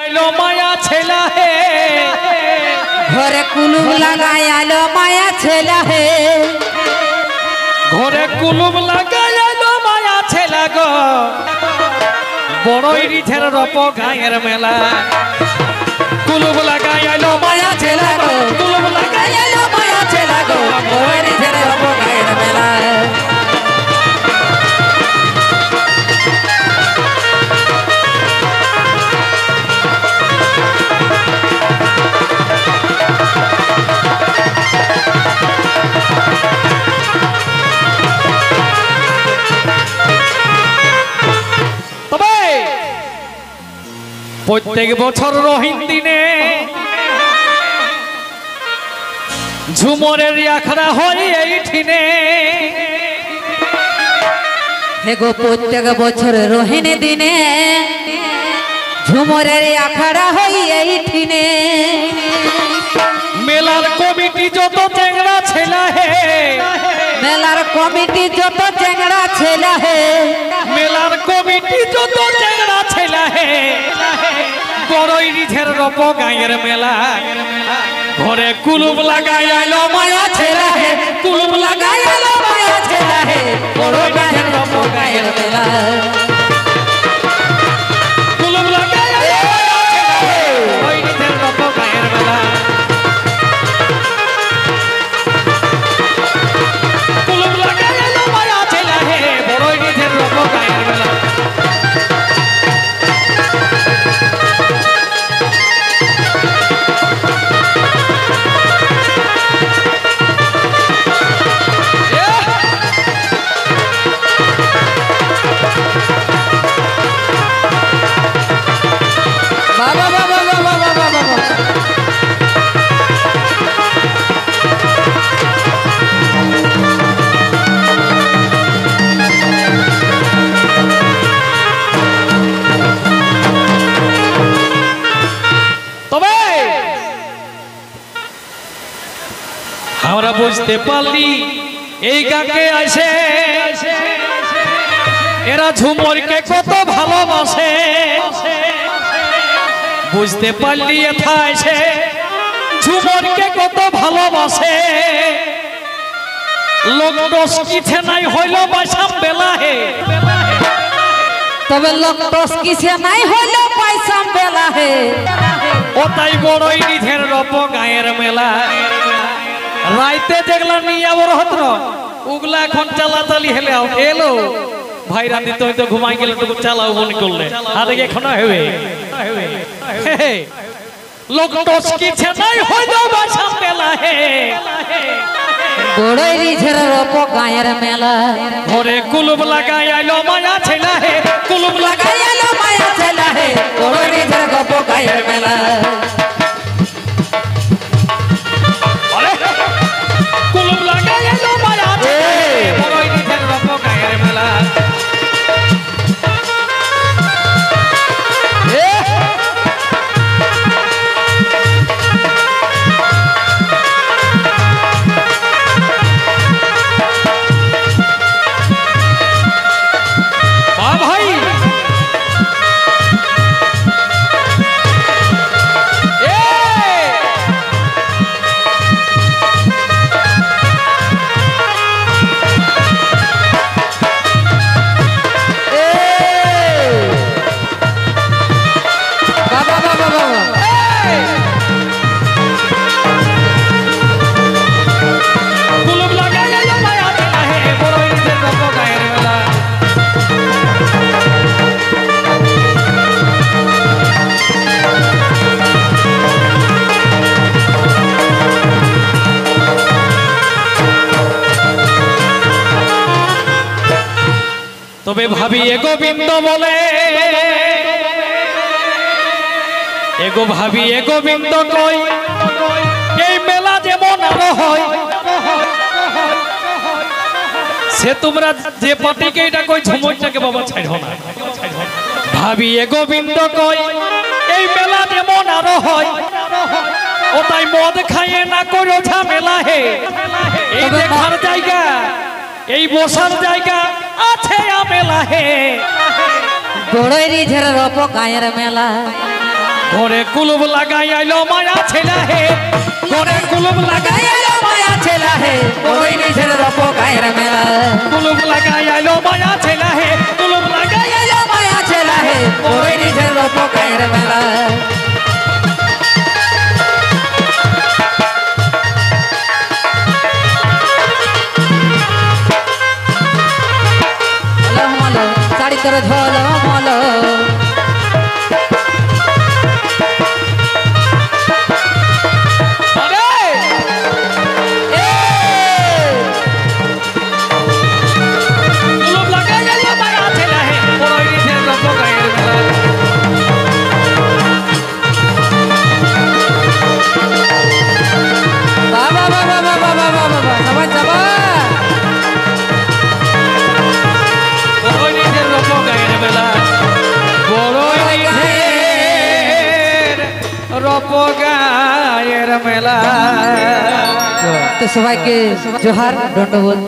आलो माया छेला है घरे कुलुम लगाय आलो माया छेला है घरे कुलुम लगाय आलो माया छेला गो बड़ई रिठेर रप गायर मेला कुलुम लगाय आलो माया छेला गो कुलुम लगाय आलो माया छेला गो बड़ई रिठेर रप गायर मेला प्रत्येक बछर रहीन दिने झुमरेर आखड़ा हई एइठिने एगो प्रत्येक बछर रहीन दिने झुमरेर आखड़ा हई एइठिने मेलार कमिटी যত চেংড়া ছেলা হে मेलार कमिटी যত চেংড়া ছেলা হে मेलार कमिटी যত চেংড়া ছেলা হে বড়ই রিঠের রপ গায়ের মেলা ঘরে কুলুম লাগাই আলো মায়া ছেলা হে কুলুম লাগাই আলো মায়া ছেলা হে বড়ই রিঠের রপ গায়ের মেলা কুলুম লাগাই আলো মায়া ছেলা হে বড়ই রিঠের রপ গায়ের মেলা কুলুম লাগাই আলো মায়া ছেলা হে বড়ই রিঠের রপ গায়ের মেলা আমরা বুঝতে পারলি এই গাকে আসে এরা ঝুমরকে কত ভালোবাসে বুঝতে পারলি এথা আসে ঝুমরকে কত ভালোবাসে লোক দোষ কিছে নাই হইল বাইসাম বেলা হে তবে লোক দোষ কিছে নাই হইল বাইসাম বেলা হে ও তাই বড়ই রিঠের রপ গায়ের মেলা রাইতে দেখলা নিয়ে আবার হত উগলা এখন চালাচালি হেলে এলো ভাই রাতে তো ঘুমাই গেলে তো চালাও মনে করলে আরে এখন হবে লোক দোষ কিছে নাই হইল বাইসাম বেলা হে বড়ই রিঠের রপ গায়ের মেলা ঘরে কুলুম লাগাই আইলো মায়া ছেলা হে কুলুম লাগাই আলো মায়া ছেলা হে বড়ই রিঠের রপ গায়ের মেলা কুলুম লাগাই আইলো মায়া ছেলা হে বড়ই রিঠের রপ গায়ের মেলা তবে ভাবি এ গোবিন্দ বলে এগো ভাবি এ গোবিন্দ কই এই মেলা যেমন আরো হয় সে তোমরা যে পার্টিকে এটা কই ঝুমরটাকে বাবা ছাইড়ো না ভাবি এ গোবিন্দ কই এই মেলা যেমন আরো হয় ও তাই মদ খাইয়ে না করো ঝামেলা হে এই দেখার জায়গা এই বসার জায়গা আছে আমেলা হে বড়ই রিঠের রপ গায়ের মেলা ঘরে কুলুপ লাগাই আইলো মায়া ছেলা হে ঘরে কুলুপ লাগাই আইলো মায়া ছেলা হে ওই নিজের রপ গায়ের মেলা কুলুপ লাগাই আইলো মায়া ছেলা হে কুলুপ লাগাই আইলো মায়া ছেলা হে ওই নিজের রপ গায়ের মেলা শাড়ি তোর ঝল মল রপগায়ের মেলা তো সবাইকে জোহার দণ্ডবোধ